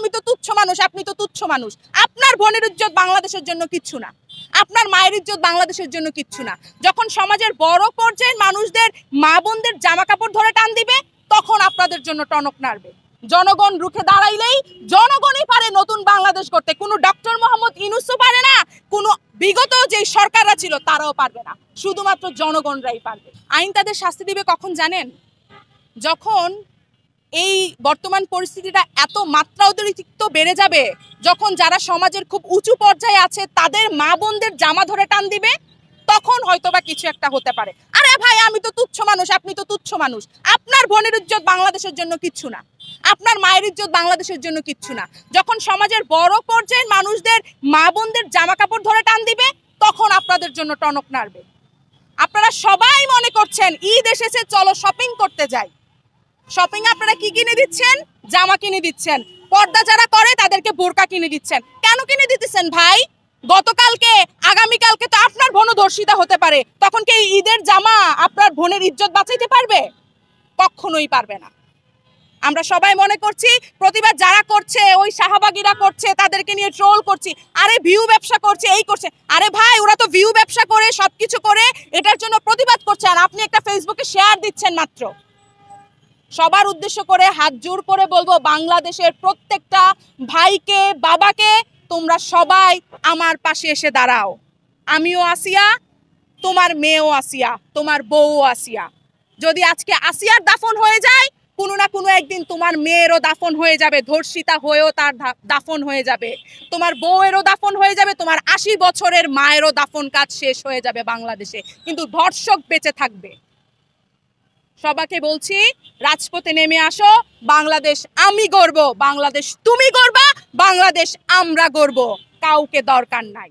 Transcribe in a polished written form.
আমি তো তুচ্ছ মানুষ, আপনি তো তুচ্ছ মানুষ। আপনার বোনের ইজ্জত বাংলাদেশের জন্য কিচ্ছু না, আপনার মায়ের ইজ্জত বাংলাদেশের জন্য কিচ্ছু না। যখন সমাজের বড় পর্যায়ের মানুষদের মা বোনদের জামা কাপড় ধরে টান দিবে, তখন আপনাদের জন্য টনক নাড়বে। জনগণ রুখে দাঁড়াইলেই জনগণই পারে নতুন বাংলাদেশ করতে। কোনো ডক্টর মোহাম্মদ ইউনূসও পারে না, কোনো বিগত যে সরকাররা ছিল তারাও পারবে না, শুধুমাত্র জনগণরাই পারবে। আইন তাদের শাস্তি দিবে কখন জানেন? যখন এই বর্তমান পরিস্থিতিটা এত মাত্রা অতিরিক্ত বেড়ে যাবে, যখন যারা সমাজের খুব উঁচু পর্যায়ে আছে তাদের মা বোনদের জামা ধরে টান দিবে, তখন হয়তোবা কিছু একটা হতে পারে। আরে ভাই, আমি তো তুচ্ছ মানুষ, আপনি তো তুচ্ছ মানুষ। আপনার বোনের ইজ্জত বাংলাদেশের জন্য কিচ্ছু না, আপনার মায়ের ইজ্জত বাংলাদেশের জন্য কিচ্ছু না। যখন সমাজের বড় পর্যায়ের মানুষদের মা বোনদের জামা কাপড় ধরে টান দিবে, তখন আপনাদের জন্য টনক নাড়বে। আপনারা সবাই মনে করছেন ঈদ এসেছে, চলো শপিং করতে যাই। শপিং আপনারা কি কিনে দিচ্ছেন? জামা কিনে দিচ্ছেন। পর্দা যারা করে তাদেরকে বোরকা কিনে দিচ্ছেন। কেন কিনে দিতেছেন ভাই? গতকালকে আগামীকালকে তো আপনার বোনও ধর্ষিতা হতে পারে, তখন কি ঈদের জামা আপনার বোনের ইজ্জত বাঁচাইতে পারবে? কখনোই পারবে না। আমরা সবাই মনে করছি প্রতিবাদ যারা করছে ওই শাহবাগীরা করছে, তাদেরকে নিয়ে ট্রোল করছি, আরে ভিউ ব্যবসা করছে, এই করছে। আরে ভাই, ওরা তো ভিউ ব্যবসা করে সবকিছু করে এটার জন্য প্রতিবাদ করছে, আর আপনি একটা ফেসবুকে শেয়ার দিচ্ছেন মাত্র। সবার উদ্দেশ্য করে হাত জোর করে বলবো, বাংলাদেশের প্রত্যেকটা ভাইকে, বাবাকে, তোমরা সবাই আমার পাশে এসে দাঁড়াও। আমিও আসিয়া, তোমার মেয়েও আসিয়া, তোমার বউও আসিয়া। যদি আজকে আসিয়ার দাফন হয়ে যায়, কোনো না কোনো একদিন তোমার মেয়েরও দাফন হয়ে যাবে, ধর্ষিতা হয়েও তার দাফন হয়ে যাবে। তোমার বউয়েরও দাফন হয়ে যাবে, তোমার ৮০ বছরের মায়েরও দাফন কাজ শেষ হয়ে যাবে বাংলাদেশে, কিন্তু ধর্ষক বেঁচে থাকবে। সবাইকে বলছি, রাজপথে নেমে আসো। বাংলাদেশ আমি গড়ব, বাংলাদেশ তুমি গড়বা, বাংলাদেশ আমরা গড়ব, কাউকে দরকার নাই।